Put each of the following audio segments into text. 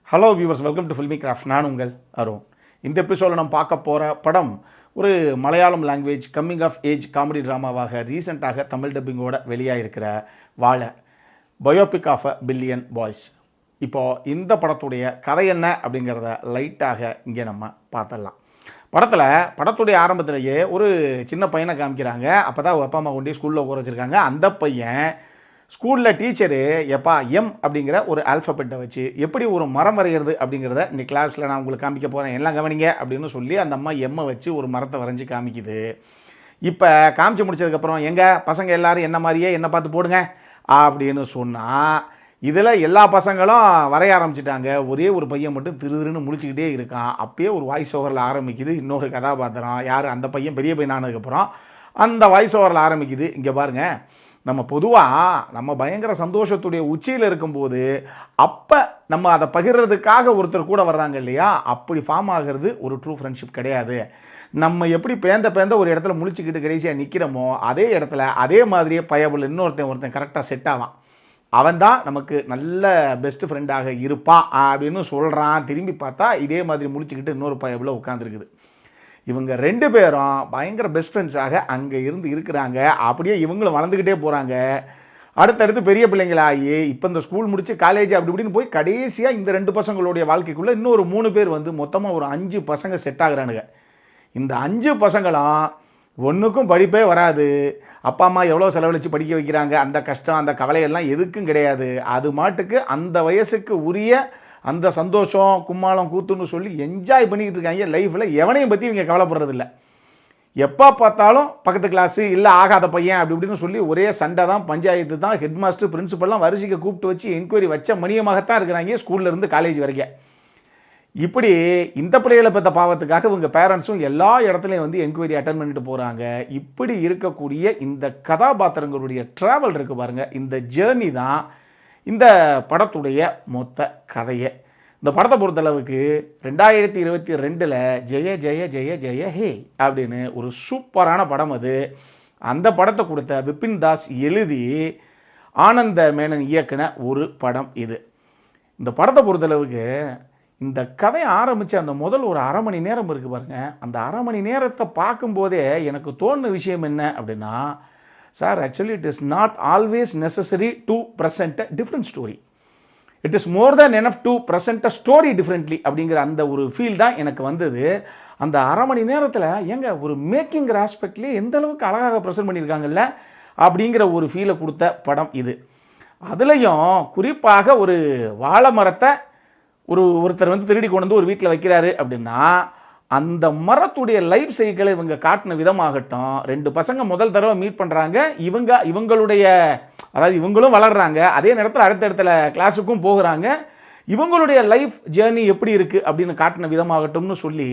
Hello viewers, welcome to filmi craft. நான் உங்கள் அருண். இந்த எபிசோடில் நம்ம பார்க்க போகிற படம் ஒரு Malayalam language coming of age comedy ட்ராமாவாக ரீசெண்டாக தமிழ் டப்பிங்கோட வெளியாகிருக்கிற Vaazha, biopic of a billion boys. இப்போது இந்த படத்துடைய கதை என்ன அப்படிங்கிறத லைட்டாக இங்கே நம்ம பார்த்துடலாம். படத்துடைய ஆரம்பத்திலேயே ஒரு சின்ன பையனை காமிக்கிறாங்க. அப்போ தான் அப்பா அம்மா கொண்டு ஸ்கூலில் உட்கார வச்சுருக்காங்க. அந்த பையன் ஸ்கூலில் டீச்சரு எப்பா எம் அப்படிங்கிற ஒரு ஆல்ஃபபெட்டை வச்சு எப்படி ஒரு மரம் வரைகிறது அப்படிங்கிறத இன்னைக்கு கிளாஸில் நான் உங்களுக்கு காமிக்க போகிறேன், எல்லாம் கவனிங்க அப்படின்னு சொல்லி அந்த அம்மா எம்மை வச்சு ஒரு மரத்தை வரைஞ்சி காமிக்குது. இப்போ காமிச்சு முடிச்சதுக்கப்புறம் எங்கள் பசங்க எல்லோரும் என்ன மாதிரியே என்ன பார்த்து போடுங்க அப்படின்னு சொன்னால் இதில் எல்லா பசங்களும் வரைய ஆரம்பிச்சிட்டாங்க. ஒரே ஒரு பையன் மட்டும் திருன்னு முழிச்சிக்கிட்டே இருக்கான். அப்பயே ஒரு வாய்ஸ் ஓவரில் ஆரம்பிக்குது. இன்னொரு கதாபாத்திரம் யார், அந்த பையன் பெரிய பையன் ஆனதுக்கப்புறம் அந்த வாய்ஸ் ஓவரில் ஆரம்பிக்குது. இங்கே பாருங்கள், நம்ம பொதுவாக பயங்கர சந்தோஷத்துடைய உச்சியில் இருக்கும்போது அப்போ நம்ம அதை பகிர்றதுக்காக ஒருத்தர் கூட வர்றாங்க இல்லையா, அப்படி ஃபார்ம் ஆகிறது ஒரு ட்ரூ ஃப்ரெண்ட்ஷிப் கிடையாது. நம்ம எப்படி பேந்த ஒரு இடத்துல முழிச்சுக்கிட்டு கடைசியாக நிற்கிறோமோ அதே இடத்துல அதே மாதிரியே பயபுள்ள ஒருத்தன் கரெக்டாக செட் ஆவான். அவன் தான் நமக்கு நல்ல பெஸ்ட் ஃப்ரெண்டாக இருப்பான் அப்படின்னு சொல்கிறான். திரும்பி பார்த்தா இதே மாதிரி முழிச்சுக்கிட்டு இன்னொரு பயபுள்ள உட்காந்துருக்குது. இவங்க ரெண்டு பேரும் பயங்கர பெஸ்ட் ஃப்ரெண்ட்ஸாக அங்கே இருக்கிறாங்க. அப்படியே இவங்களும் வளர்ந்துக்கிட்டே போகிறாங்க. அடுத்தடுத்து பெரிய பிள்ளைங்களாகி இப்போ இந்த ஸ்கூல் முடித்து காலேஜ் அப்படி இப்படின்னு போய் கடைசியாக இந்த ரெண்டு பசங்களுடைய வாழ்க்கைக்குள்ளே இன்னொரு 3 பேர் மொத்தமாக ஒரு 5 பசங்க செட் ஆகுறானுங்க. இந்த 5 பசங்களும் ஒன்றுக்கும் படிப்பே வராது. அப்பா அம்மா எவ்வளோ செலவழித்து படிக்க வைக்கிறாங்க, அந்த கஷ்டம் அந்த கவலையெல்லாம் எதுக்கும் கிடையாது. அது மாட்டுக்கு அந்த வயசுக்கு உரிய அந்த சந்தோஷம் கும்மாளம் கூத்துன்னு சொல்லி என்ஜாய் பண்ணிக்கிட்டு இருக்காங்க. லைஃப்பில் எவனையும் பற்றி இவங்க கவலைப்படுறதில்ல. எப்போ பார்த்தாலும் பக்கத்து கிளாஸு இல்லை ஆகாத பையன் அப்படி இப்படின்னு சொல்லி ஒரே சண்டை தான், பஞ்சாயத்து தான். ஹெட் மாஸ்டர் பிரின்சிபல்லாம் வரிசைக்கு கூப்பிட்டு வச்சு என்கொயரி வச்ச மணியமாகத்தான் இருக்கிறாங்க ஸ்கூல்லேருந்து காலேஜ் வரைக்கும். இப்படி இந்த பிள்ளைகளை பற்ற பாவத்துக்காக இவங்க பேரண்ட்ஸும் எல்லா இடத்துலையும் என்கொயரி அட்டன் பண்ணிட்டு போகிறாங்க. இப்படி இருக்கக்கூடிய இந்த கதாபாத்திரங்களுடைய ட்ராவல் இருக்குது பாருங்கள், இந்த ஜேர்னி தான் இந்த படத்துடைய மொத்த கதையை. இந்த படத்தை பொறுத்தளவுக்கு 2022 ஜெய ஜெய ஜெய ஜெய ஹே அப்படின்னு ஒரு சூப்பரான படம் அது. அந்த படத்தை கொடுத்த விபின் தாஸ் எழுதி ஆனந்த மேனன் இயக்குன ஒரு படம் இது. இந்த படத்தை பொறுத்தளவுக்கு இந்த கதையை ஆரம்பித்து அந்த முதல் ஒரு 1/2 மணி நேரம் இருக்குது பாருங்கள். அந்த 1/2 மணி நேரத்தை பார்க்கும்போதே எனக்கு தோணுன விஷயம் என்ன அப்படின்னா, sir actually it is not always necessary to present a different story. It is more than enough to present a story differently அப்படிங்கிற அந்த ஒரு ஃபீல் தான் எனக்கு வந்தது. அந்த 1/2 மணி நேரத்தில் ஏங்க ஒரு மேக்கிங்கிற ஆஸ்பெக்ட்லேயே எந்த அளவுக்கு அழகாக ப்ரெசென்ட் பண்ணியிருக்காங்கல்ல அப்படிங்கிற ஒரு ஃபீலை கொடுத்த படம் இது. அதுலேயும் குறிப்பாக ஒரு வாழை மரத்தை ஒருத்தர் திருடி கொண்டு வந்து ஒரு வீட்டில் வைக்கிறாரு அப்படின்னா அந்த மரத்துடைய லைஃப் சைக்கிளை இவங்க காட்டின விதமாகட்டும். 2 பசங்க முதல் தடவை மீட் பண்ணுறாங்க. இவங்களுடைய அதாவது இவங்களும் வளர்கிறாங்க, அதே நேரத்தில் அடுத்தடுத்த கிளாஸுக்கும் போகிறாங்க. இவங்களுடைய லைஃப் ஜேர்னி எப்படி இருக்குது அப்படின்னு காட்டின விதமாகட்டும்னு சொல்லி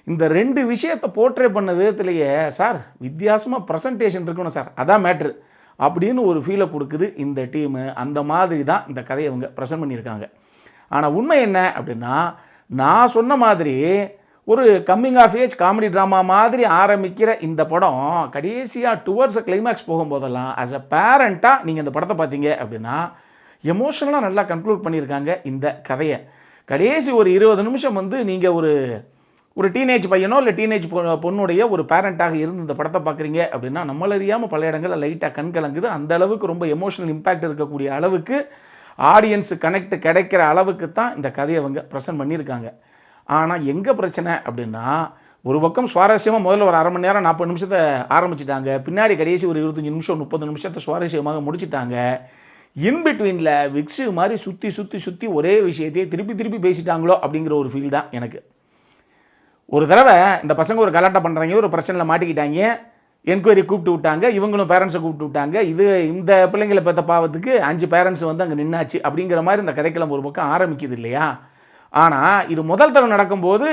இந்த 2 விஷயத்தை போர்ட்ரே பண்ண விதத்திலேயே சார் வித்தியாசமாக ப்ரெசன்டேஷன் இருக்கணும் சார், அதான் மேட்ரு அப்படின்னு ஒரு ஃபீலை கொடுக்குது இந்த டீமு. அந்த மாதிரி தான் இந்த கதையை இவங்க ப்ரெசென்ட் பண்ணியிருக்காங்க. ஆனால் உண்மை என்ன அப்படின்னா, நான் சொன்ன மாதிரி ஒரு coming of age comedy drama மாதிரி ஆரம்பிக்கிற இந்த படம் கடைசியாக டுவர்ட்ஸ் அ கிளைமேக்ஸ் போகும்போதெல்லாம் ஆஸ் அ பேரண்ட்டாக நீங்கள் இந்த படத்தை பார்த்தீங்க அப்படின்னா எமோஷனலாக நல்லா கன்க்ளூட் பண்ணியிருக்காங்க இந்த கதையை. கடைசி ஒரு 20 நிமிஷம் நீங்கள் ஒரு டீனேஜ் பையனோ இல்லை டீனேஜ் பொண்ணுடைய ஒரு பேரண்ட்டாக இருந்து இந்த படத்தை பார்க்குறீங்க அப்படின்னா நம்மள அறியாமல் பல இடங்களில் லைட்டாக கண் கலங்குது. அந்த அளவுக்கு ரொம்ப எமோஷனல் இம்பேக்ட் இருக்கக்கூடிய அளவுக்கு ஆடியன்ஸு கனெக்ட் கிடைக்கிற அளவுக்கு தான் இந்த கதையை அவங்க ப்ரெசென்ட் பண்ணியிருக்காங்க. ஆனால் எங்கே பிரச்சனை அப்படின்னா, ஒரு பக்கம் சுவாரஸ்யமாக முதல்ல ஒரு 1/2 மணி நேரம் 40 நிமிஷத்தை ஆரம்பிச்சிட்டாங்க. பின்னாடி கடைசி ஒரு 25 நிமிஷம் 30 நிமிஷத்தை சுவாரஸ்யமாக முடிச்சிட்டாங்க. இன்பிட்வீனில் விக்ஸு மாதிரி சுற்றி ஒரே விஷயத்தையே திருப்பி பேசிட்டாங்களோ அப்படிங்கிற ஒரு ஃபீல் தான் எனக்கு. ஒரு தடவை இந்த பசங்க ஒரு கலாட்டா பண்ணுறாங்க, ஒரு பிரச்சனையில் மாட்டிக்கிட்டாங்க, என்கொயரி கூப்பிட்டு விட்டாங்க, இவங்களும் பேரண்ட்ஸை கூப்பிட்டு விட்டாங்க. இந்த பிள்ளைங்களை பெற்ற பாவத்துக்கு 5 பேரண்ட்ஸ் அங்கே நின்னாச்சு அப்படிங்கிற மாதிரி இந்த கதைக்களம் ஒரு பக்கம் ஆரம்பிக்குது இல்லையா. ஆனால் இது முதல் தடவை நடக்கும்போது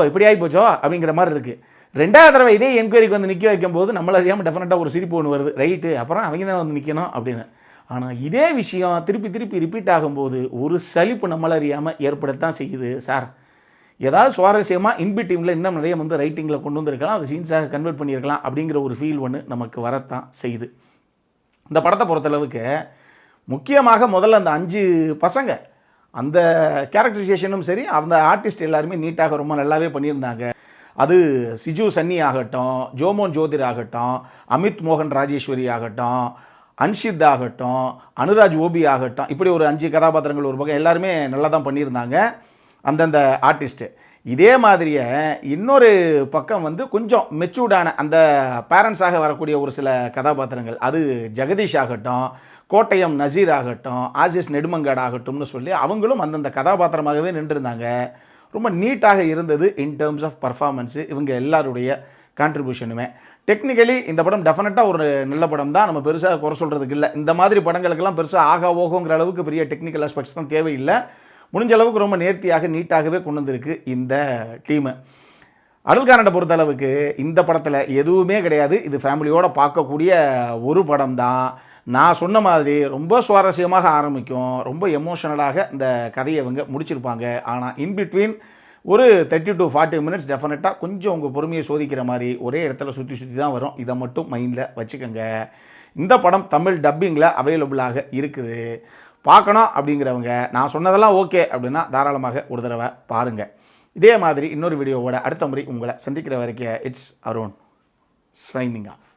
இப்படி ஆகி போச்சோ அப்படிங்கிற மாதிரி இருக்குது. 2வது தடவை இதே என்கொயரிக்கு நிற்க வைக்கும்போது நம்மள அறியாமல் டெஃபினட்டாக ஒரு சிரிப்பு ஒன்று வருது, ரைட்டு அப்புறம் அவங்க தான் நிற்கணும் அப்படின்னு. ஆனால் இதே விஷயம் திருப்பி ரிப்பீட் ஆகும்போது ஒரு சலிப்பு நம்மள அறியாமல் ஏற்படத்தான் செய்யுது. சார் ஏதாவது சுவாரஸ்யமாக இன்பிட்வீனில் இன்னும் நிறைய ரைட்டிங்கில் கொண்டு வந்திருக்கலாம், அது சீன்ஸாக கன்வெர்ட் பண்ணியிருக்கலாம் அப்படிங்கிற ஒரு ஃபீல் ஒன்று நமக்கு வரத்தான் செய்யுது. இந்த படத்தை பொறுத்தளவுக்கு முக்கியமாக முதல்ல அந்த 5 பசங்க அந்த கேரக்டரைசேஷனும் சரி, அந்த ஆர்டிஸ்ட் எல்லாருமே நீட்டாக ரொம்ப நல்லாவே பண்ணியிருந்தாங்க. அது சிஜு சன்னி ஆகட்டும், ஜோமோன் ஜோதிர் ஆகட்டும், அமித் மோகன் ராஜேஸ்வரி ஆகட்டும், அன்ஷித் ஆகட்டும், அனுராஜ் ஓபி ஆகட்டும், இப்படி ஒரு 5 கதாபாத்திரங்கள் ஒரு பக்கம் எல்லாருமே நல்லா தான் பண்ணியிருந்தாங்க அந்தந்த ஆர்டிஸ்ட்டு. இதே மாதிரியே இன்னொரு பக்கம் வந்து கொஞ்சம் மெச்சூர்டான அந்த பேரண்ட்ஸாக வரக்கூடிய ஒரு சில கதாபாத்திரங்கள், அது ஜெகதீஷ் ஆகட்டும், கோட்டயம் நசீர் ஆகட்டும், ஆசிஸ் நெடுமங்காடு ஆகட்டும்னு சொல்லி அவங்களும் அந்தந்த கதாபாத்திரமாகவே நின்றுருந்தாங்க. ரொம்ப நீட்டாக இருந்தது இன் டேர்ம்ஸ் ஆஃப் பர்ஃபார்மன்ஸு இவங்க எல்லாருடைய கான்ட்ரிபியூஷனுமே. டெக்னிக்கலி இந்த படம் டெஃபினட்டாக ஒரு நல்ல படம் தான், நம்ம பெருசாக குறை சொல்கிறதுக்கு இல்லை. இந்த மாதிரி படங்களுக்கெல்லாம் பெருசாக ஆகா ஓகோங்கிற அளவுக்கு பெரிய டெக்னிக்கல் ஆஸ்பெக்ட்ஸ் தான் தேவையில்லை. முடிஞ்ச அளவுக்கு ரொம்ப நேர்த்தியாக நீட்டாகவே கொண்டு வந்திருக்கு இந்த டீமு. அடல்காரனை பொறுத்த அளவுக்கு இந்த படத்தில் எதுவுமே கிடையாது. இது ஃபேமிலியோடு பார்க்கக்கூடிய ஒரு படம் தான். நான் சொன்ன மாதிரி ரொம்ப சுவாரஸ்யமாக ஆரம்பிக்கும், ரொம்ப எமோஷனலாக இந்த கதையை இவங்க முடிச்சிருப்பாங்க. ஆனால் இன்பிட்வீன் ஒரு 30 to 40 minutes டெஃபினட்டாக கொஞ்சம் உங்கள் பொறுமையை சோதிக்கிற மாதிரி ஒரே இடத்துல சுற்றி சுற்றி தான் வரும். இதை மட்டும் மைண்டில் வச்சுக்கோங்க. இந்த படம் தமிழ் டப்பிங்கில் அவைலபிளாக இருக்குது. பார்க்கணும் அப்படிங்கிறவங்க, நான் சொன்னதெல்லாம் ஓகே அப்படின்னா தாராளமாக ஒரு தடவை பாருங்கள். இதே மாதிரி இன்னொரு வீடியோவோட அடுத்த முறை உங்களை சந்திக்கிற வரைக்கும் இட்ஸ் அருண் சைனிங் ஆஃப்.